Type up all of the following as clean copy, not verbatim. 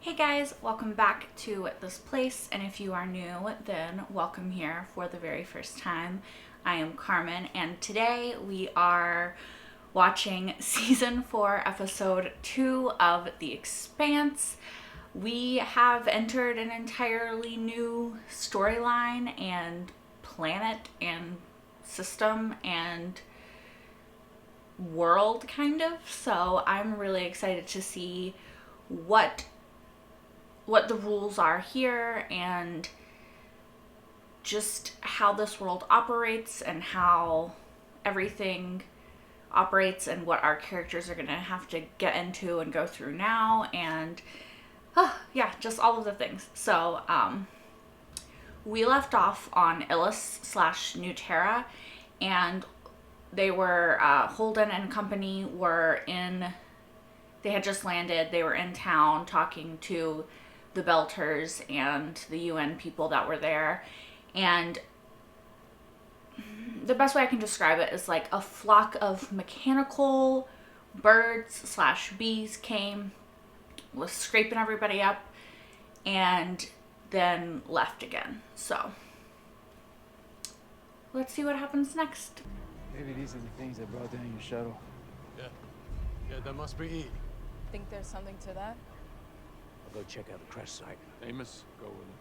Hey guys, welcome back to this place, and if you are new, then welcome here for the very first time. I am Carmen, and today we are watching season 4, episode 2 of The Expanse. We have entered an entirely new storyline and planet and system and world, kind of, so I'm really excited to see what the rules are here and just how this world operates and how everything operates and what our characters are going to have to get into and go through now, and yeah, just all of the things. So we left off on Illis/New Terra, and they were Holden and company were they had just landed. They were in town talking to the Belters and the UN people that were there, and the best way I can describe it is like a flock of mechanical birds/bees came, was scraping everybody up, and then left again. So let's see what happens next. Maybe these are the things that brought down your shuttle. Yeah, that must be E. Think there's something to that? I'll go check out the crash site. Amos, go with him.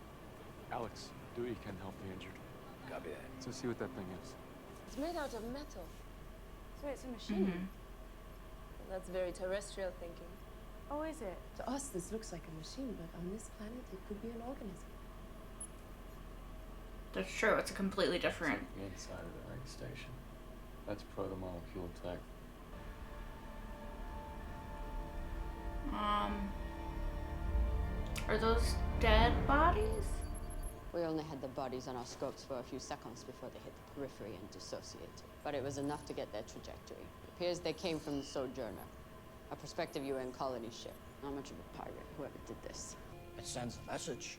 Alex, Dewey can help the injured. Copy that. So see what that thing is. It's made out of metal. So it's a machine. Well, that's very terrestrial thinking. Oh, is it? To us, this looks like a machine, but on this planet, it could be an organism. That's true. It's a completely different. The inside of the ring station. That's proto-molecule tech. Are those dead bodies? We only had the bodies on our scopes for a few seconds before they hit the periphery and dissociated. But it was enough to get their trajectory. It appears they came from the Sojourner, a prospective UN colony ship. Not much of a pirate, whoever did this. It sends a message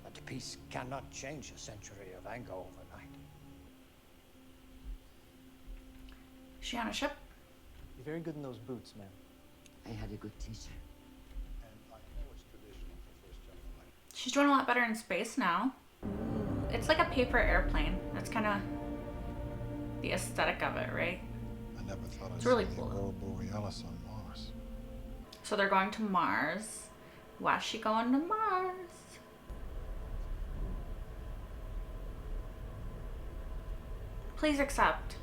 that the peace cannot change a century of anger overnight. Is she on a ship? You're very good in those boots, man. I had a good teacher. She's doing a lot better in space now. It's like a paper airplane. That's kind of the aesthetic of it, right? I never thought I'd It's really see cool. the Aurora Borealis on Mars. So they're going to Mars. Why's she going to Mars? Please accept.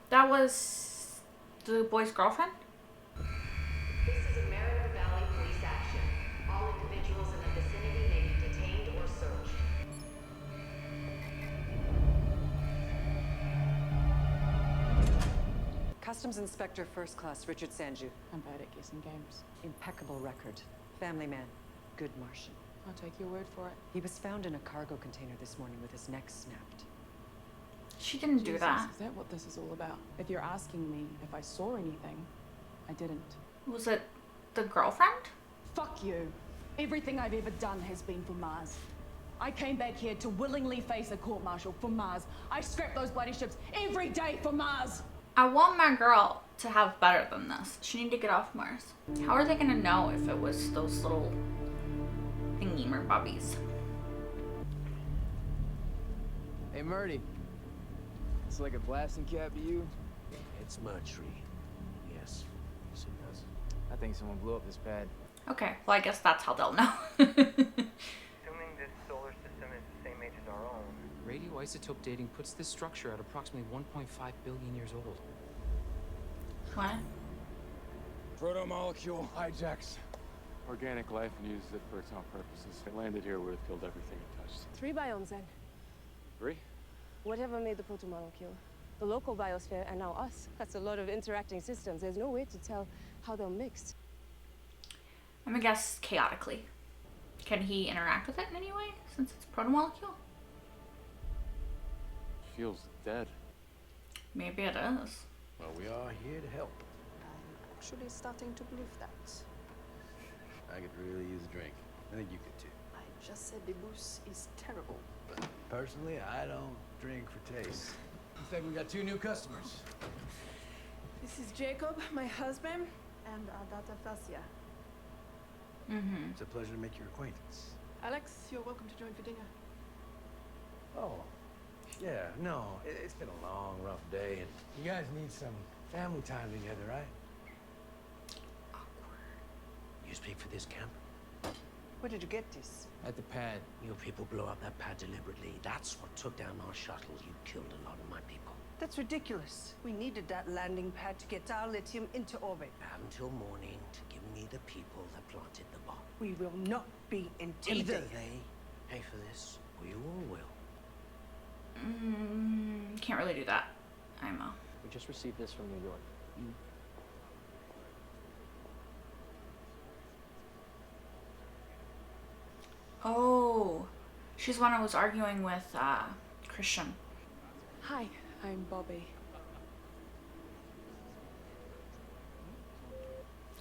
That was the boy's girlfriend? This is American Valley Police Action. All individuals in the vicinity may be detained or searched. Customs Inspector First Class Richard Sanju. I'm bad at guessing games. Impeccable record. Family man. Good Martian. I'll take your word for it. He was found in a cargo container this morning with his neck snapped. She didn't do Jesus, that. Is that what this is all about? If you're asking me if I saw anything, I didn't. Was it the girlfriend? Fuck you. Everything I've ever done has been for Mars. I came back here to willingly face a court-martial for Mars. I scrap those bloody ships every day for Mars. I want my girl to have better than this. She need to get off Mars. How are they gonna know if it was those little thingy-mer-bobbies? Hey, Murdy. It's like a blasting cap to you. It's mercury. Yes. Yes, it does. I think someone blew up this pad. Okay, well I guess that's how they'll know. Assuming this solar system is the same age as our own. Radioisotope dating puts this structure at approximately 1.5 billion years old. What? Proto-molecule hijacks organic life and uses it for its own purposes. It landed here, would have killed everything it touched. 3 biomes then. 3? Whatever made the protomolecule. The local biosphere and now us. That's a lot of interacting systems. There's no way to tell how they'll mix. I'm gonna guess chaotically. Can he interact with it in any way since it's protomolecule? Feels dead. Maybe it is. Well, we are here to help. I'm actually starting to believe that. I could really use a drink. I think you could too. I just said the booze is terrible. But personally, I don't drink for taste. In fact, we got 2 new customers. This This is Jacob, my husband, and our daughter Felcia. It's a pleasure to make your acquaintance. Alex, you're welcome to join for dinner. Oh, yeah, no, it's been a long, rough day, and you guys need some family time together, right? Awkward. You speak for this camp? Where did you get this? At the pad. You people blow up that pad deliberately. That's what took down our shuttle. You killed a lot of my people. That's ridiculous. We needed that landing pad to get our lithium into orbit. Have until morning to give me the people that planted the bomb. We will not be intimidated. Either they pay for this, or you all will. Can't really do that. IMO. We just received this from New York. Oh, she's one I was arguing with Christian. Hi, I'm Bobby.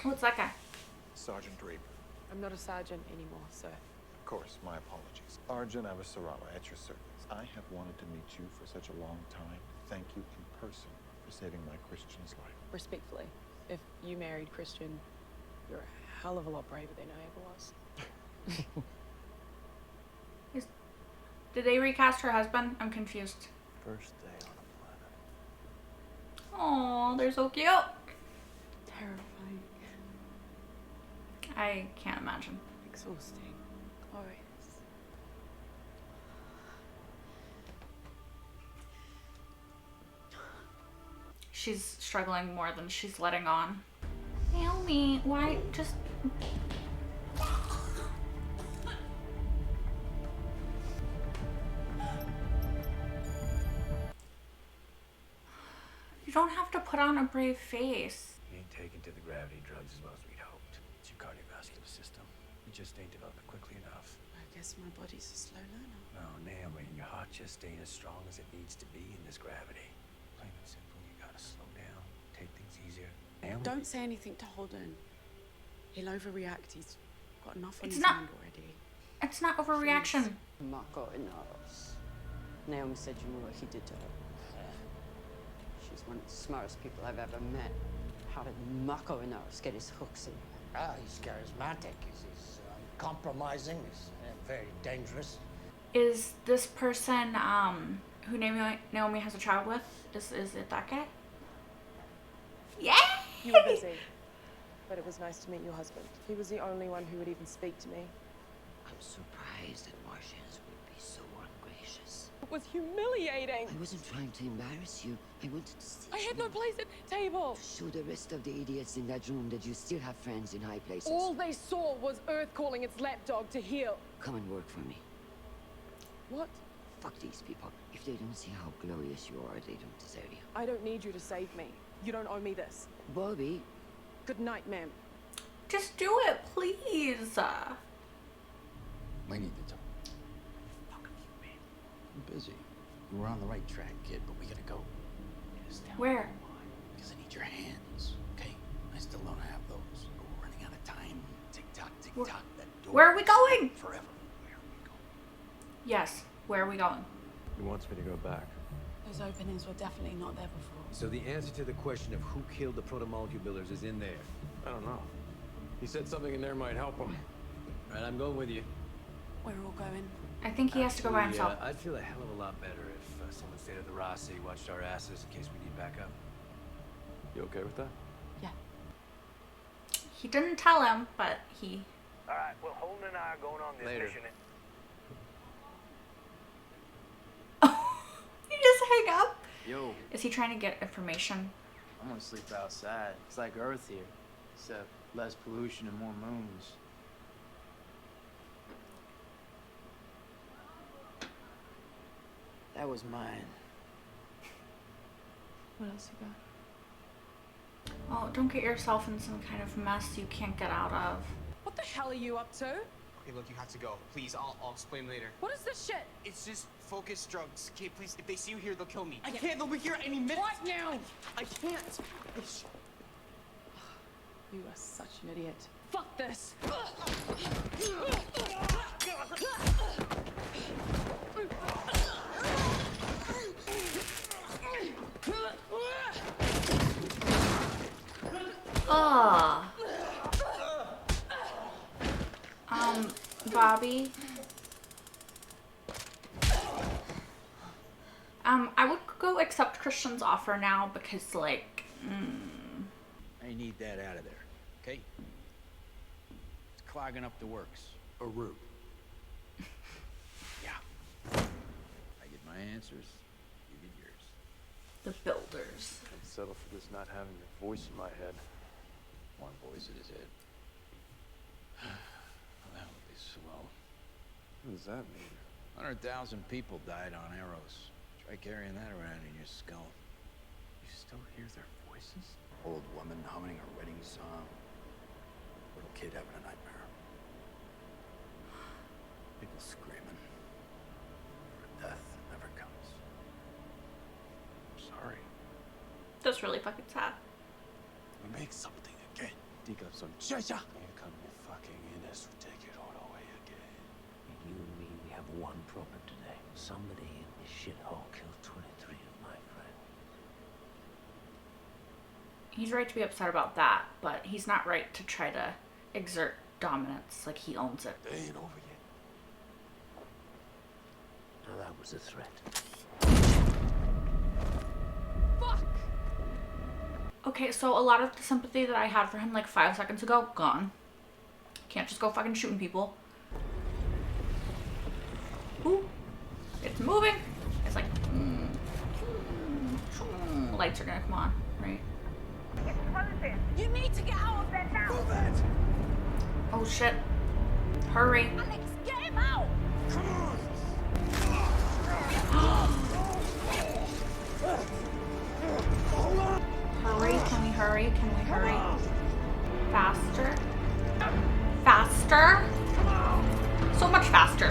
What's that guy? Sergeant Draper. I'm not a sergeant anymore, sir. Of course, my apologies. Sergeant Avasarala, at your service. I have wanted to meet you for such a long time. Thank you in person for saving my Christian's life. Respectfully, if you married Christian, you're a hell of a lot braver than I ever was. Did they recast her husband? I'm confused. First day on the planet. Oh, they're so cute. Terrifying. I can't imagine. Exhausting. Glorious. She's struggling more than she's letting on. Naomi, why just... You don't have to put on a brave face. You ain't taken to the gravity drugs as well as we'd hoped. It's your cardiovascular system. You just ain't developed quickly enough. I guess my body's a slow learner. No, Naomi, your heart just ain't as strong as it needs to be in this gravity. Plain and simple, you gotta slow down, take things easier. Naomi? Don't say anything to Holden. He'll overreact. He's got enough on It's his not- mind already. It's not overreaction. Mako Inaros. Naomi said you knew what he did to her. She's one of the smartest people I've ever met. How did Mako Inaros get his hooks in? He's charismatic. He's uncompromising. He's very dangerous. Is this person who Naomi has a child with? Is it that guy? Yeah. You were busy, but it was nice to meet your husband. He was the only one who would even speak to me. I'm surprised that Martians would be so ungracious. It was humiliating. I wasn't trying to embarrass you. I wanted to see I had no place at the table. show the rest of the idiots in that room that you still have friends in high places. All they saw was Earth calling its lapdog to heel. Come and work for me. What? Fuck these people. If they don't see how glorious you are, they don't deserve you. I don't need you to save me. You don't owe me this. Bobby. Good night, ma'am. Just do it, please. We need to talk. Fuck you, man. I'm busy. We're on the right track, kid, but we gotta go. Just tell Where? me why. Because I need your hands, okay? I still don't have those. We're running out of time. Tick tock, tick tock. That door. Where are we going? Forever. Yes. Where are we going? He wants me to go back. Those openings were definitely not there before. So the answer to the question of who killed the proto-molecule builders is in there. I don't know. He said something in there might help him. All right, I'm going with you. We're all going. I think he has to go by himself. I'd feel a hell of a lot better if someone stayed at the Rossi, watched our asses in case we need backup. You okay with that? Yeah. He didn't tell him, but he... All right, well, Holden and I are going on this Later. mission. He just hang up? Yo, Is he trying to get information? I'm gonna sleep outside. It's like Earth here, except less pollution and more moons. That was mine. What else you got? Oh, don't get yourself in some kind of mess you can't get out of. What the hell are you up to? Okay, look, you have to go. Please, I'll explain later. What is this shit? It's just focus drugs. Okay, please, if they see you here, they'll kill me. I can't, they'll be here any minute. What now? I can't. You are such an idiot. Fuck this! Bobby. I would go accept Christian's offer now because, like, I need that out of there, okay? It's clogging up the works. A root. Yeah. I get my answers, you get yours. The builders. I'd settle for this not having your voice in my head. One voice in his head. Well, that would be swell. What does that mean? 100,000 people died on Arrows. Try carrying that around in your skull. You still hear their voices? Old woman humming a wedding song. Little kid having a nightmare. People screaming for death that never comes. I'm sorry. That's really fucking sad. We make something again. Dig up some treasure. And come your fucking in us to take it all away again. You and me, we have one problem today. Somebody in this shithole killed 23 of my friends. He's right to be upset about that, but he's not right to try to exert dominance like he owns it. They ain't over yet. Now that was a threat. Fuck! Okay, so a lot of the sympathy that I had for him like 5 seconds ago, gone. Can't just go fucking shooting people. Ooh, it's moving. It's like, lights are gonna come on, right? You need to get out of there now! Move it! Oh shit. Hurry. Alex, get him out! Come on! Hold on! Hurry, can we hurry? Can we hurry? Faster. Faster? So much faster.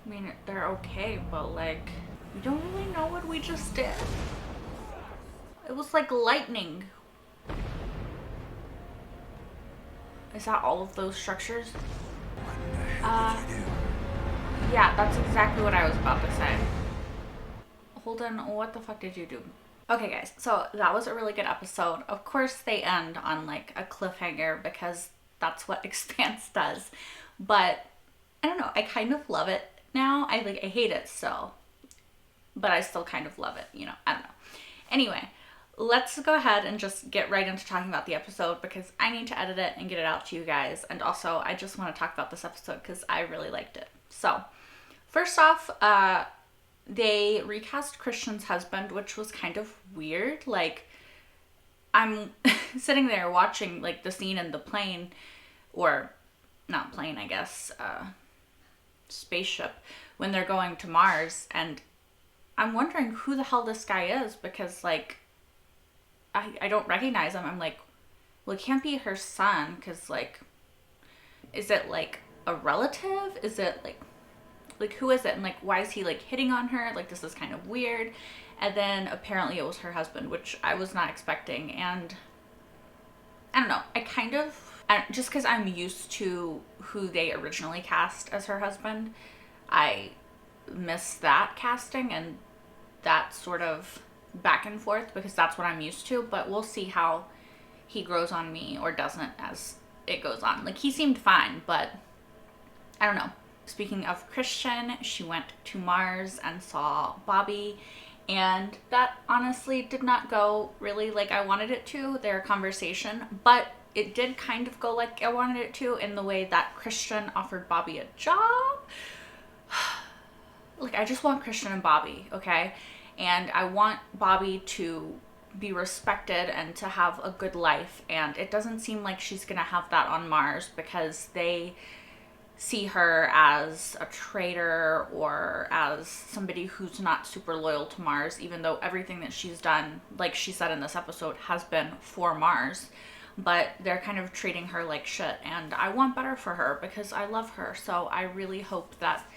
I mean, they're okay, but like, we don't really know what we just did. It was like lightning. Is that all of those structures? Yeah, that's exactly what I was about to say. Holden, what the fuck did you do? Okay guys, so that was a really good episode. Of course they end on like a cliffhanger because that's what Expanse does. But I don't know, I kind of love it now. I hate it so, but I still kind of love it, you know, I don't know. Anyway, let's go ahead and just get right into talking about the episode because I need to edit it and get it out to you guys. And also I just want to talk about this episode because I really liked it. So first off, they recast Christian's husband, which was kind of weird. Like, I'm sitting there watching like the scene in the plane, or not plane, I guess, spaceship, when they're going to Mars, and I'm wondering who the hell this guy is because like I don't recognize him. I'm like, well, it can't be her son because like, is it like a relative? Is it like who is it? And like, why is he like hitting on her? Like, this is kind of weird. And then apparently it was her husband, which I was not expecting. And I don't know, I kind of, just because I'm used to who they originally cast as her husband, I miss that casting and that sort of back and forth because that's what I'm used to. But we'll see how he grows on me or doesn't as it goes on. Like, he seemed fine, but I don't know. Speaking of Christian, she went to Mars and saw Bobby, and that honestly did not go really like I wanted it to, their conversation, but it did kind of go like I wanted it to in the way that Christian offered Bobby a job. Like, I just want Christian and Bobby, okay? And I want Bobby to be respected and to have a good life, and it doesn't seem like she's gonna have that on Mars because they see her as a traitor or as somebody who's not super loyal to Mars, even though everything that she's done, like she said in this episode, has been for Mars. But they're kind of treating her like shit, and I want better for her because I love her. So I really hope that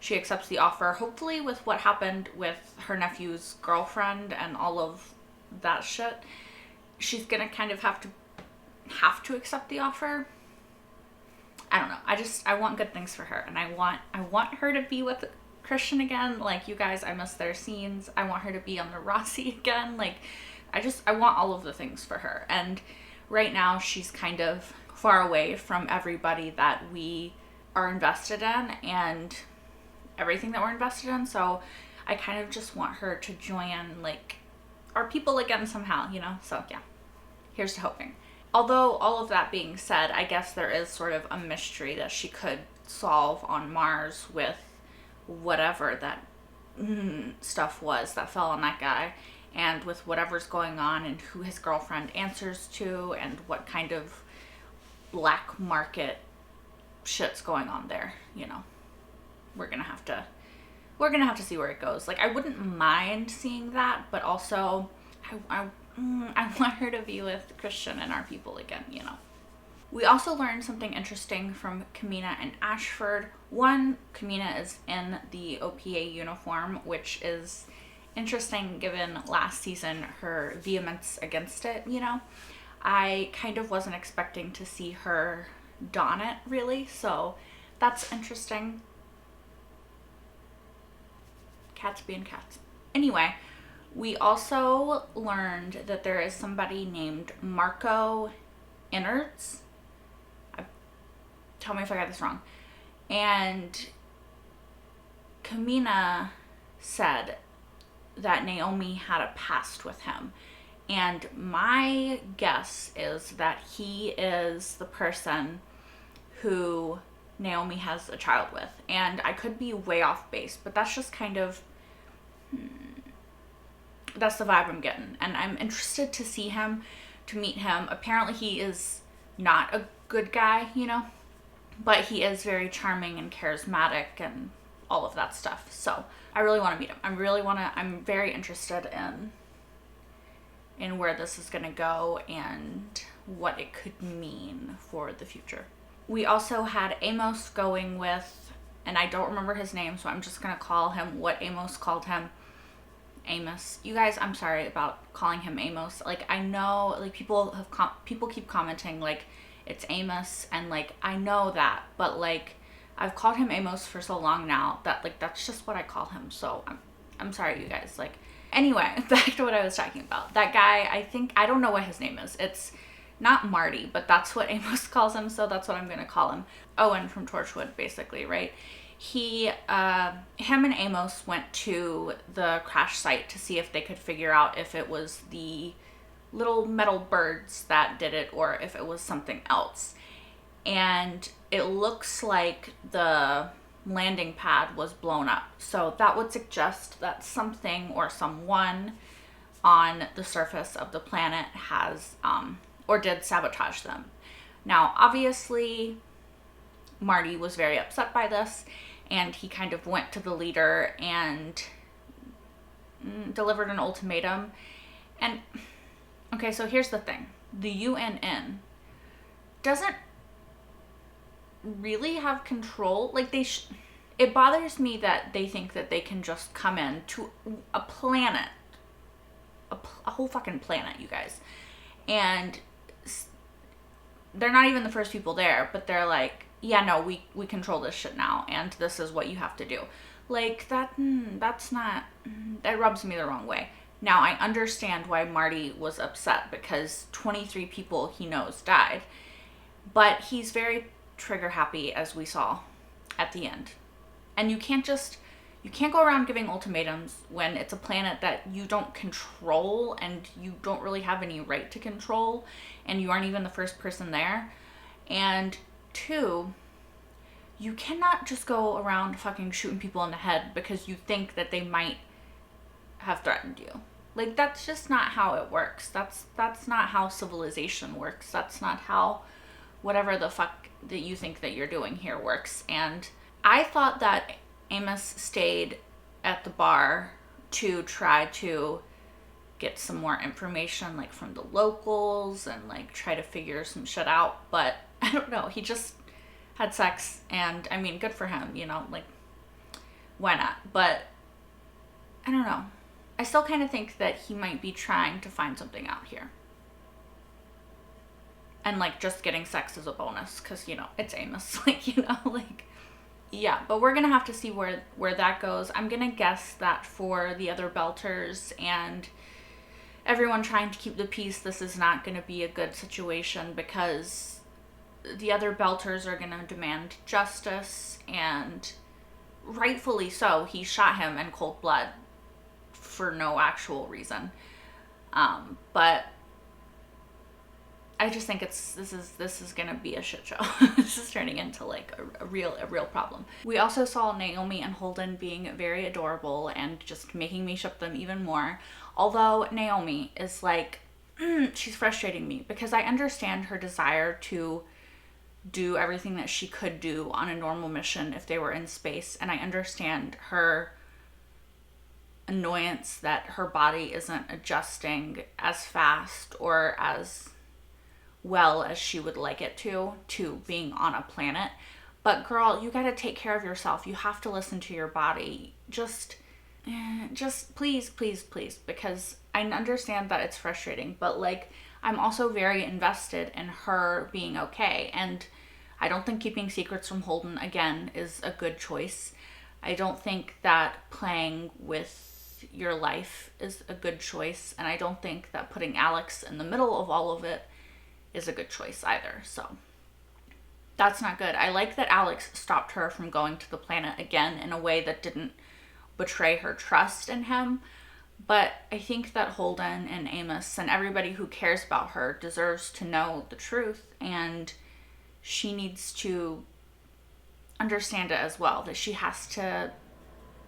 she accepts the offer. Hopefully with what happened with her nephew's girlfriend and all of that shit, she's gonna kind of have to accept the offer. I don't know. I want good things for her, and I want her to be with Christian again. Like, you guys, I miss their scenes. I want her to be on the Rossi again. Like, I want all of the things for her. And right now she's kind of far away from everybody that we are invested in and everything that we're invested in. So I kind of just want her to join, like, our people again somehow, you know? So yeah, here's to hoping. Although all of that being said, I guess there is sort of a mystery that she could solve on Mars with whatever that stuff was that fell on that guy, and with whatever's going on and who his girlfriend answers to and what kind of black market shit's going on there, you know. We're gonna have to see where it goes. Like, I wouldn't mind seeing that, but also I want her to be with Christian and our people again, you know. We also learned something interesting from Kamina and Ashford. One, Kamina is in the OPA uniform, which is interesting given last season her vehemence against it, you know. I kind of wasn't expecting to see her don it, really, so that's interesting. Cats being cats. Anyway, we also learned that there is somebody named Marco Innards. Tell me if I got this wrong. And Kamina said that Naomi had a past with him. And my guess is that he is the person who Naomi has a child with. And I could be way off base, but that's just kind of... that's the vibe I'm getting. And I'm interested to see him, to meet him. Apparently he is not a good guy, you know? But he is very charming and charismatic and all of that stuff. So I really want to meet him. I'm very interested in where this is going to go and what it could mean for the future. We also had AMOS going with, and I don't remember his name, so I'm just going to call him what AMOS called him. Amos. You guys, I'm sorry about calling him Amos. Like, I know, like, people keep commenting, like, it's Amos, and, like, I know that, but, like, I've called him Amos for so long now that, like, that's just what I call him. So I'm sorry, you guys. Like, anyway, back to what I was talking about. That guy, I don't know what his name is. It's not Marty, but that's what Amos calls him, so that's what I'm gonna call him. Owen from Torchwood, basically, right? Him and Amos went to the crash site to see if they could figure out if it was the little metal birds that did it or if it was something else. And it looks like the landing pad was blown up. So that would suggest that something or someone on the surface of the planet has or did sabotage them. Now, obviously, Marty was very upset by this, and he kind of went to the leader and delivered an ultimatum. And okay, so here's the thing. The UNN doesn't really have control. Like, it bothers me that they think that they can just come in to a planet, a whole fucking planet, you guys. And they're not even the first people there, but they're like, yeah, no, we control this shit now, and this is what you have to do. Like, that's not, that rubs me the wrong way. Now, I understand why Marty was upset, because 23 people he knows died, but he's very trigger happy, as we saw at the end. And you can't go around giving ultimatums when it's a planet that you don't control and you don't really have any right to control, and you aren't even the first person there. And two, you cannot just go around fucking shooting people in the head because you think that they might have threatened you. Like, that's just not how it works. That's not how civilization works. That's not how whatever the fuck that you think that you're doing here works. And I thought that Amos stayed at the bar to try to get some more information, like, from the locals and, like, try to figure some shit out. But I don't know, he just had sex, and I mean, good for him, you know, like, why not? But I don't know. I still kind of think that he might be trying to find something out here. And, like, just getting sex is a bonus, because, you know, it's Amos. Like, you know, like, yeah, but we're gonna have to see where that goes. I'm gonna guess that for the other Belters and everyone trying to keep the peace, this is not gonna be a good situation, because the other Belters are gonna demand justice, and rightfully so. He shot him in cold blood for no actual reason. But I just think this is gonna be a shit show. This is turning into like a real problem. We also saw Naomi and Holden being very adorable and just making me ship them even more. Although Naomi is like, she's frustrating me, because I understand her desire to do everything that she could do on a normal mission if they were in space, and I understand her annoyance that her body isn't adjusting as fast or as well as she would like it to being on a planet. But girl, you gotta take care of yourself. You have to listen to your body. Just please, because I understand that it's frustrating, but like, I'm also very invested in her being okay, and I don't think keeping secrets from Holden, again, is a good choice. I don't think that playing with your life is a good choice, and I don't think that putting Alex in the middle of all of it is a good choice either. So that's not good. I like that Alex stopped her from going to the planet again in a way that didn't betray her trust in him. But I think that Holden and AMOS and everybody who cares about her deserves to know the truth, and she needs to understand it as well, that she has to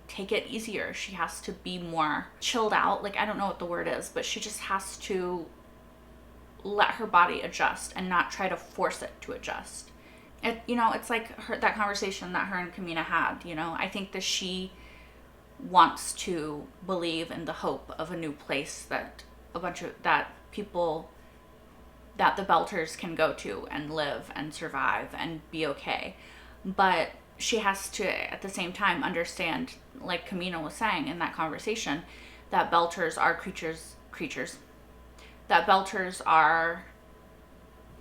take it easier. She has to be more chilled out. Like, I don't know what the word is, but she just has to let her body adjust and not try to force it to adjust. It's like that conversation that her and Kamina had, I think that she wants to believe in the hope of a new place that people, that the Belters can go to and live and survive and be okay. But she has to, at the same time, understand, like Kamina was saying in that conversation, that Belters are creatures, that Belters are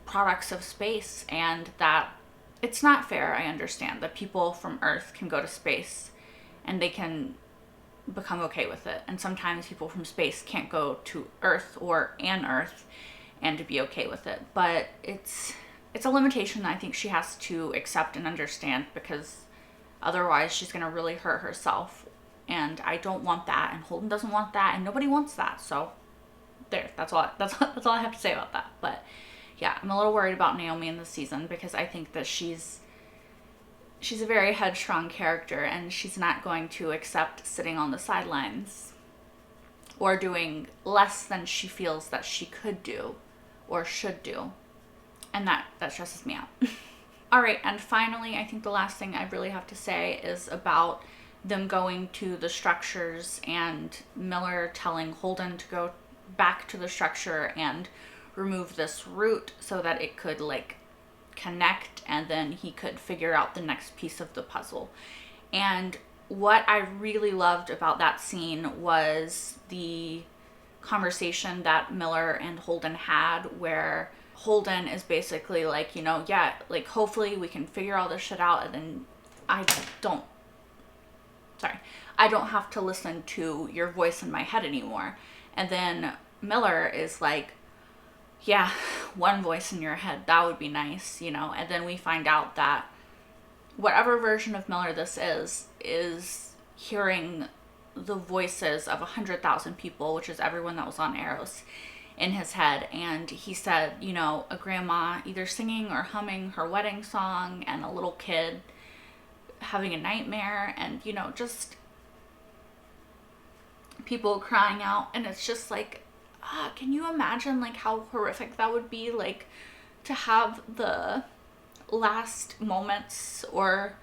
products of space, and that it's not fair, I understand, that people from Earth can go to space and they can become okay with it, and sometimes people from space can't go to Earth or an Earth and to be okay with it. But it's a limitation that I think she has to accept and understand, because otherwise she's going to really hurt herself, and I don't want that, and Holden doesn't want that, and nobody wants that. So there, that's all I have to say about that. But yeah, I'm a little worried about Naomi in this season, because I think that she's a very headstrong character, and she's not going to accept sitting on the sidelines or doing less than she feels that she could do or should do. And that stresses me out. All right, and finally, I think the last thing I really have to say is about them going to the structures and Miller telling Holden to go back to the structure and remove this root so that it could like connect, and then he could figure out the next piece of the puzzle. And what I really loved about that scene was the conversation that Miller and Holden had, where Holden is basically like, hopefully we can figure all this shit out, and then I don't have to listen to your voice in my head anymore. And then Miller is like, yeah, one voice in your head, that would be nice, and then we find out that whatever version of Miller this is hearing the voices of 100,000 people, which is everyone that was on Eros, in his head. And he said, a grandma either singing or humming her wedding song, and a little kid having a nightmare, and just people crying out. And it's just like, can you imagine like how horrific that would be, like to have the last moments or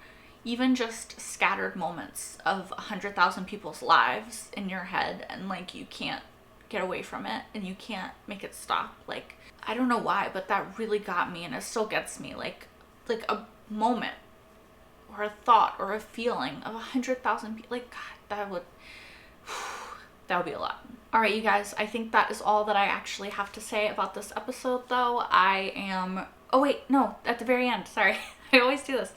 even just scattered moments of 100,000 people's lives in your head, and like you can't get away from it and you can't make it stop. Like, I don't know why, but that really got me, and it still gets me. Like a moment or a thought or a feeling of 100,000 people, like, God, that would be a lot. All right, you guys, I think that is all that I actually have to say about this episode, though. Oh wait, no, at the very end, sorry. I always do this.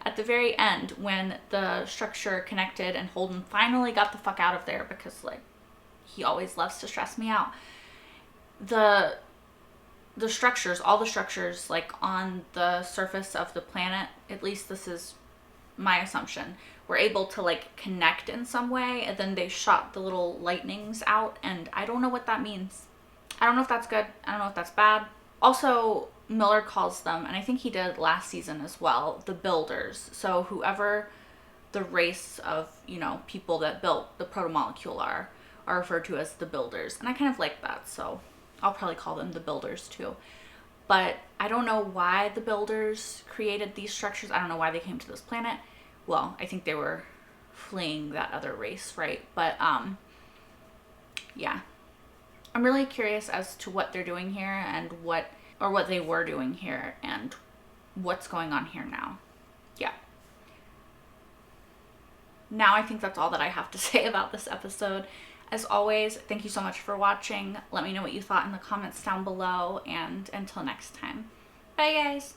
at the very end when the structure connected and Holden finally got the fuck out of there, because like he always loves to stress me out. The structures, all the structures like on the surface of the planet, at least this is my assumption, were able to like connect in some way, and then they shot the little lightnings out, and I don't know what that means. I don't know if that's good. I don't know if that's bad. Also, Miller calls them, and I think he did last season as well, the builders. So whoever the race of, you know, people that built the protomolecule are referred to as the builders. And I kind of like that, so I'll probably call them the builders too. But I don't know why the builders created these structures. I don't know why they came to this planet. Well, I think they were fleeing that other race, right? But yeah. I'm really curious as to what they're doing here and what they were doing here and what's going on here now. Yeah. Now I think that's all that I have to say about this episode. As always, thank you so much for watching. Let me know what you thought in the comments down below, and until next time. Bye guys!